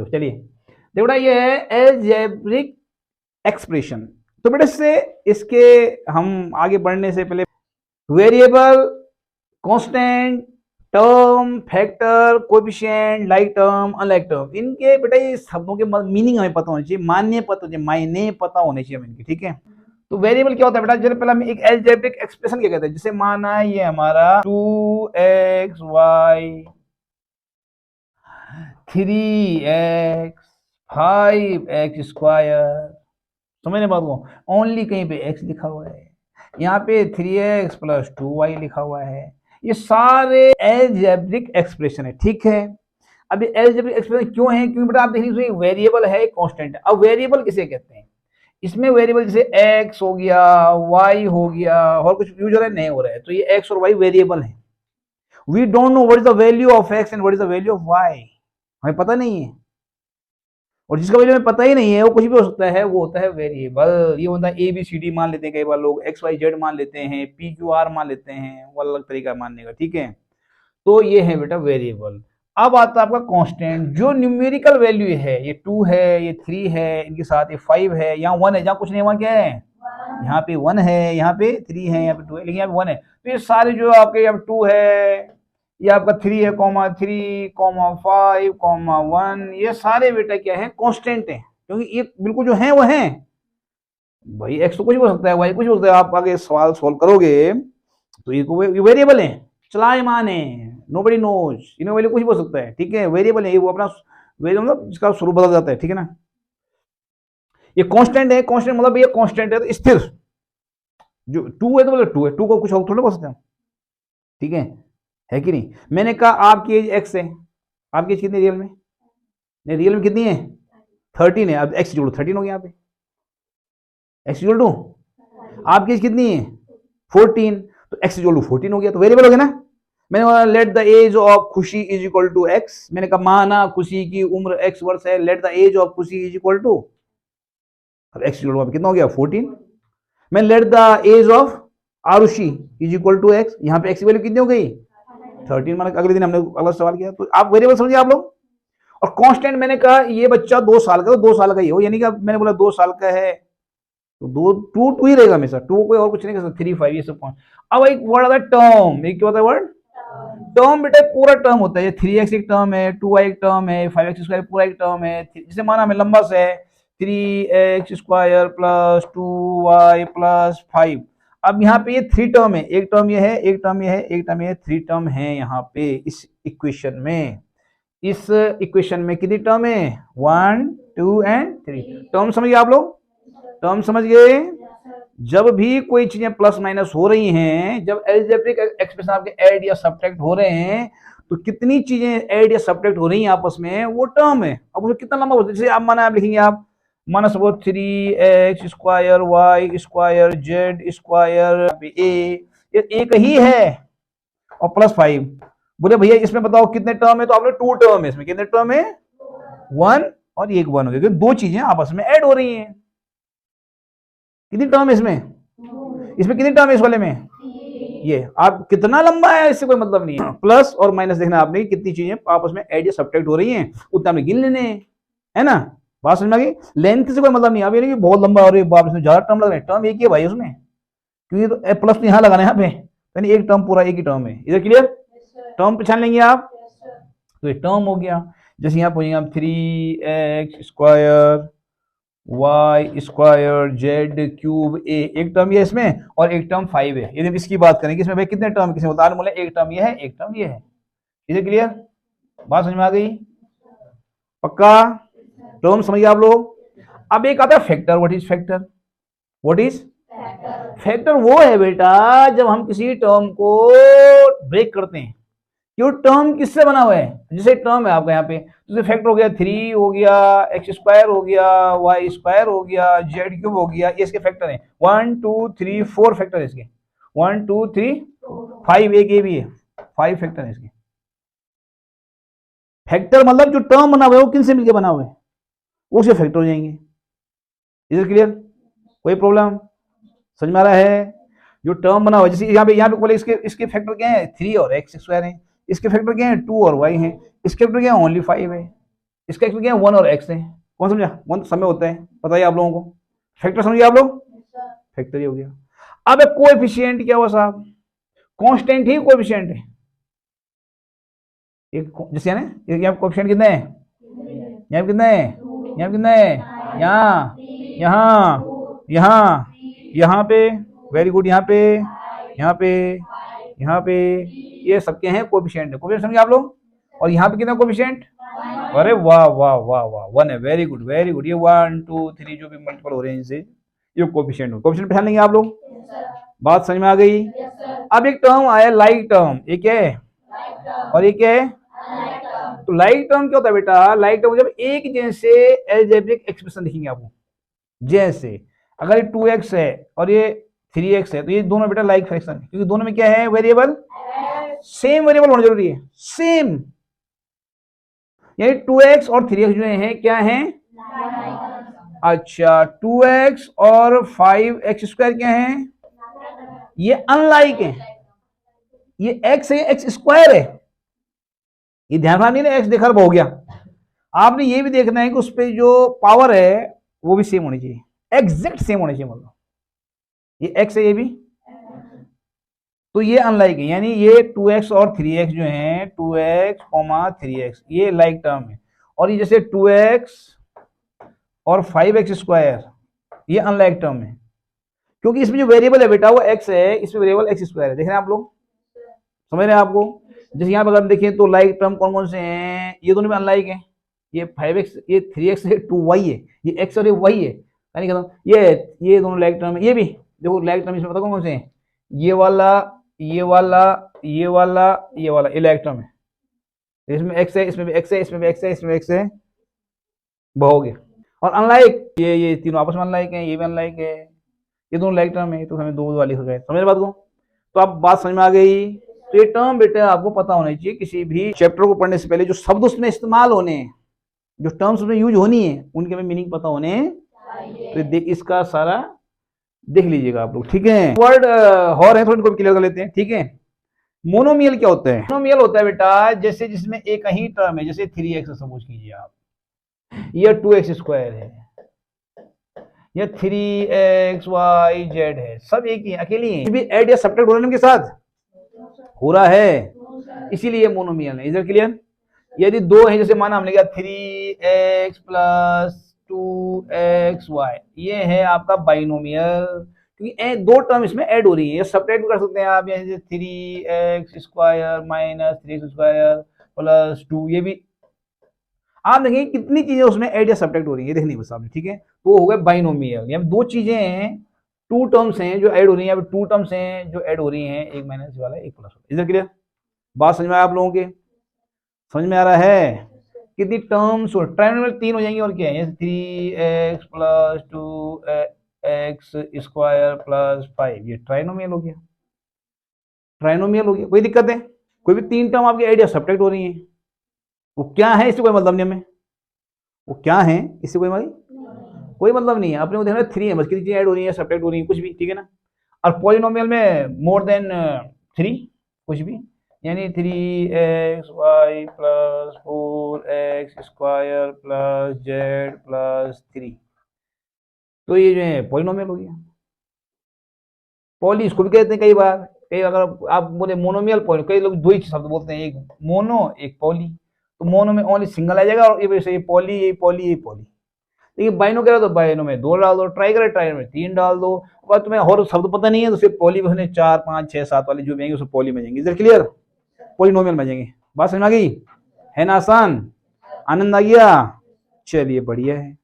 देखो चलिए, देखो बेटा ये है अलजेब्रिक एक्सप्रेशन। तो बेटा इसके हम आगे बढ़ने से पहले variable, constant, term, factor, coefficient, like term, unlike term, इनके बेटा ये शब्दों के मीनिंग हमें पता होना चाहिए, मायने पता होने चाहिए हमें इनके, ठीक है। तो वेरिएबल क्या होता है बेटा, जैसे पहले हम एक अलजेब्रिक एक्सप्रेशन क्या कहते हैं, जिसे माना ये हमारा 2xy 3x 5x स्क्वायर, समझने बात को, ओनली कहीं पे x लिखा हुआ है, यहाँ पे 3x प्लस 2y लिखा हुआ है, ये सारे अलजेब्रिक एक्सप्रेशन है, ठीक है। अब ये अलजेब्रिक एक्सप्रेशन क्यों है, क्योंकि बेटा आप देखिए वेरिएबल है, कांस्टेंट है। अब वेरिएबल किसे कहते हैं, इसमें वेरिएबल जैसे x हो गया, y हो गया, और कुछ यूज हो रहा है नहीं हो रहा है, तो ये x और y वेरिएबल है। We don't know what is the value of x and what is the value of y, हमें पता नहीं है, और जिसका वैल्यू हमें पता ही नहीं है वो कुछ भी हो सकता है, वो होता है वेरिएबल। ये होता है ABCD मान लेते हैं, कई बार लोग XYZ मान लेते हैं, PQR मान लेते हैं, वो अलग तरीका मानने का, ठीक है। तो ये है बेटा वेरिएबल। अब आता है आपका कांस्टेंट, जो न्यूमेरिकल वैल्यू है, ये 2 है, ये 3 है, इनके साथ ये 5 है, यहाँ 1 है, जहाँ कुछ नहीं वहाँ क्या है, यहाँ पे 1 है, यहाँ पे 3 है, यहाँ पे 2 है, लेकिन यहाँ पे 1 है। तो ये सारे जो आपके यहाँ पे 2 है, ये आपका 3 है, 3, 5, 1, ये सारे बेटा क्या है, कांस्टेंट है, क्योंकि ये बिल्कुल जो है वो है भाई। एक्स तो कुछ भी हो सकता है, वाई कुछ भी हो सकता है, आप आगे सवाल सोल्व करोगे तो ये वेरिएबल है, चलायमान है, नोबडी नोज, इनमें वैल्यू कुछ भी हो सकता है, ठीक है। वेरिएबल है, वो अपना वेरिएबल मतलब जिसका स्वरूप बदल जाता है, ठीक है ना। ये कांस्टेंट है, कांस्टेंट मतलब ये कांस्टेंट है तो स्थिर, जो 2 है तो मतलब 2 है, 2 को कुछ और थोड़ा बोल सकते हैं, ठीक है कि नहीं। मैंने कहा आपकी एज x है, आपकी एज कितनी रियल में, नहीं रियल में कितनी है 13 है, अब x जोड़ो 13 हो गया, यहाँ पे x जोड़ दो, आपकी एज कितनी है 14, तो x जोड़ 14 हो गया, तो वेरिएबल हो गया ना। मैंने बोला late the age of Khushi is equal to x, मैंने कहा माना खुशी की उम्र x वर्ष है, let the age of Khushi is equal to, अब x जोड़ो कितना हो गया 14। मैं let the age of Aarushi is equal to x, यहाँ पे x की वैल्यू कितनी हो गई 13, माना अगले दिन हमने अगला सवाल किया, तो आप वेरिएबल समझिए आप लोग। और कांस्टेंट मैंने कहा ये बच्चा 2 साल का, तो 2 साल का ही हो, यानी कि मैंने बोला 2 साल का है तो 2 ही रहेगा हमेशा, 2 कोई और कुछ नहीं कर सकता, 3, 5 ये सब। अब एक वर्ड आता है टर्म, एक क्या होता है वर्ड टर्म, बेटा पूरा टर्म होता है, 3x एक टर्म है, 2y एक टर्म है, 5x स्क्वायर पूरा एक टर्म है, जिसे माना हमें लंबा से है 3x square plus 2y plus 5। अब यहाँ पे ये 3 टर्म है, एक टर्म ये है, एक टर्म ये है, एक टर्म ये है, 3 टर्म है यहाँ पे इस इक्वेशन में। इस इक्वेशन में कितनी टर्म है 1, 2 एंड 3 टर्म, समझ गए आप लोग, टर्म समझ गए। जब भी कोई चीजें प्लस माइनस हो रही हैं, जब अलजेब्रिक एक्सप्रेशन आपके ऐड या सब्ट्रैक्ट हो रहे हैं, तो कितनी चीजें ऐड या सब्ट्रैक्ट हो रही हैं आपस में, वो टर्म है। अब उसमें कितना लंबा होता है, जैसे आप माना आप लिखेंगे, आप माना suppose 3x square y square z square A, ये एक ही है, और प्लस 5, बोले भैया इसमें बताओ कितने टर्म है, तो आपने 2 टर्म है, इसमें कितने टर्म है 1 और एक 1 हो गया, क्योंकि 2 चीजें आपस में ऐड हो रही हैं। कितनी टर्म है इसमें कितनी टर्म है इस वाले में, ये आप कितना लंबा है इससे कोई मतलब नहीं है, प्लस और माइनस देखना आपने कितनी चीजें आपस में ऐड या सब्ट्रैक्ट हो रही हैं, उतना आपने गिन लेने है ना। बात समझ में आ गई, लेंथ से कोई मतलब नहीं, अब ये नहीं बहुत लंबा और बाप इसमें ज्यादा टर्म लग रहे हैं, टर्म एक ही है भाई उसमें, क्योंकि तो प्लस तो यहाँ लगाना है यहाँ पे, यानी एक टर्म पूरा एक ही टर्म है, इधर क्लियर। टर्म पहचान लेंगे आप, तो ये टर्म हो गया। जैसे यहाँ पूछेंगे आप 3x square y square Z cube A, एक टर्म ये इसमें और एक टर्म 5 है, यदि इसकी बात करेंगे इसमें भाई कितने टर्म, किसी बता बोले एक टर्म ये है, एक टर्म ये है, इधर क्लियर, बात समझ में आ गई, पक्का टर्म समझ गए आप लोग। अब एक आता है factor, what is factor, what is factor वो है बेटा जब हम किसी टर्म को ब्रेक करते हैं, क्यों टर्म किससे बना हुआ है, जैसे टर्म है आपका यहाँ पे, तो फैक्टर हो गया 3 हो गया, x स्क्वायर हो गया, y स्क्वायर हो गया, z क्यूब हो गया, ये इसके फैक्टर है, 1 2 3 4 फैक्टर है इसके, 1 2 3 5, एक ये भी है 5 फैक्टर है इसके। फैक्टर मतलब जो टर्म बना हुआ है वो किन से मिलकर बना हुआ है, वो उसके फैक्टर हो जाएंगे, इज क्लियर, कोई प्रॉब्लम समझ में आ रहा है। जो टर्म बना हुआ है, जैसे यहाँ पे बोले इसके फैक्टर क्या है 3 और x स्क्वायर है, इसके फैक्टर क्या है 2 और y है, इसके फैक्टर क्या है ओनली 5 है, इसका एक्स में क्या है 1 और x है। कौन समझा? 1 तो समय होता है, पता है आप लोगों को। फैक्टर समझिए आप लोग, फैक्टर ही हो गया। अब एक कोएफिशिएंट क्या हुआ साहब? कांस्टेंट ही कोएफिशिएंट है। जैसे है ना, यहाँ कोएफिशिएंट कितने हैं? यहाँ कितने हैं? यहाँ कितने हैं? यहाँ, यहाँ, यहाँ, यहाँ पे, वेरी गुड, यहाँ पे, यहाँ पे, यहाँ पे, ये सबके हैं कोएफिशिएंट। कोएफिशिएंट समझे आप लोग? और यहाँ पे कितना कोएफिशिएंट? अरे वाह वाह वाह वाह, 1 है, वेरी गुड वेरी गुड। ये 1 2 3 जो भी मल्टीपल हो रहे हैं इनसे, ये कोएफिशिएंट हो। कोएफिशिएंट पहचान लेंगे आप लोग? बात समझ में आ गई? अब एक टर्म आया लाइक टर्म, एक क्या है और एक क्या है? तो लाइक टर्म क्या होता है बेटा? लाइक टर्म जब एक जैसे एल्जेब्रिक एक्सप्रेशन लिखेंगे आपको, जैसे अगर ये 2x है और ये 3x है तो ये दोनों बेटा लाइक फ्रैक्शन है, क्योंकि दोनों में क्या है? वेरिएबल, सेम वेरिएबल होना जरूरी है, सेम। यानी 2x और 3x जो है क्या है? अच्छा, 2x और 5x स्क्वायर क्या है? ये अनलाइक है। ये x है, x स्क्वायर है। ये ध्यान रखना नहीं ना, x देखा हो गया। आपने ये भी देखना है कि उस पर जो पावर है वो भी सेम होनी चाहिए, एग्जैक्ट सेम होनी चाहिए। मतलब ये x है, ये भी, तो ये अनलाइक है। यानी ये 2x और 3x जो है, 2x, 3x, ये लाइक टर्म है। और ये जैसे 2x और 5x स्क्वायर, ये अनलाइक टर्म है, क्योंकि इसमें जो वेरिएबल है बेटा वो x है, इसमें वेरिएबल x स्क्वायर है। देख रहे हैं आप लोग, समझ रहे हैं आपको? जैसे यहाँ पर अगर हम देखें तो लाइक टर्म कौन कौन से हैं? ये दोनों में अनलाइक है। ये 5x, ये 3x है, 2y है, ये x और ये y है, यानी ये दोनों लाइक टर्म है। ये भी देखो लाइक टर्म इसमें पता कौन कौन से हैं? ये वाला, ये वाला, ये वाला, ये वाला, ये लाइक टर्म है। इसमें x है, इसमें भी x है, इसमें भी x है, इसमें x है, बहुगे। और अनलाइक ये तीनों आपस में अनलाइक है, ये भी अनलाइक है, ये दोनों लाइक टर्म है, तो हमें दो वाली हो गए। समझ रहे बात को? तो आप बात समझ में आ गई। तो ये टर्म बेटा आपको पता होना चाहिए, किसी भी चैप्टर को पढ़ने से पहले जो शब्द उसमें इस्तेमाल होने हैं, जो टर्म्स उसमें यूज होनी है, उनके हमें मीनिंग पता होने। तो देख, इसका सारा देख लीजिएगा आप लोग, ठीक है? वर्ड और है, थोड़ी को क्लियर कर लेते हैं, ठीक है? मोनोमियल क्या होता है? मोनोमियल होता है बेटा जैसे जिसमें एक ही टर्म है, जैसे 3x सपोज कीजिए आप, यह 2x स्क्वायर है, या 3xyz है, सब एक ही है, अकेली है। भी ऐड या सब्ट्रैक्ट हो रहा है उनके साथ, हो रहा है, इसीलिए मोनोमियल है। इधर क्लियर? यदि दो है, जैसे माना हमने किया 3x + 2xy, ये है आपका बाइनोमियल, क्योंकि दो टर्म इसमें ऐड हो रही है। सब्ट्रैक्ट भी कर सकते हैं आप, जैसे 3x² - 3x² + 2, ये भी आप देखेंगे कितनी चीजें उसमें ऐड या सब्ट्रैक्ट हो रही है, देखनी बस आपने, ठीक है? तो हो गया बाइनोमियल। यहाँ दो चीजें हैं, टू टर्म्स हैं जो ऐड हो रही हैं, यहाँ टू टर्म्स हैं जो ऐड हो रही हैं, एक माइनस वाला, एक प्लस वाला। इधर क्लियर? बात समझ में आया आप लोगों के? समझ में आ रहा है? कितनी टर्म्स हो? ट्राइनोमियल 3 हो जाएंगी, और क्या है? 3x + 2x² + 5, ये ट्राइनोमियल हो गया, ट्राइनोमियल हो गया। कोई दिक्कत है? कोई भी तीन टर्म आपकी ऐड या सब्ट्रैक्ट हो रही है, वो क्या है इससे कोई मतलब नहीं हमें, वो क्या है इससे कोई मतलब नहीं है। अपने को देखना 3 है बस, कितनी चीजें ऐड हो रही है, सब्ट्रैक्ट हो रही है, कुछ भी, ठीक है ना? और पॉलिनोमियल में मोर देन 3, कुछ भी, यानी 3xy + 4x² + z + 3, तो ये जो है पॉलिनोमियल हो गया। पॉली इसको भी कहते हैं कई बार, अगर आप बोले मोनोमियल पॉली, कई लोग दो ही शब्द बोलते हैं, एक मोनो एक पॉली, तो मोनो में ओनली सिंगल आ जाएगा, और ये वैसे ये पॉली, ये पॉली, ये पॉली। देखिए बाइनो कह रहा तो बाइनो में 2 डाल दो, ट्राई करे ट्राई में 3 डाल दो, और तुम्हें और शब्द पता नहीं है तो सिर्फ पॉली में 4 5 6 7 वाले जो भी आएंगे उसको पॉली में जाएंगे। इधर क्लियर? पॉलिनोमियल में जाएंगे। बात समझ आ गई है ना? आसान, आनंद आ गया? चलिए बढ़िया है।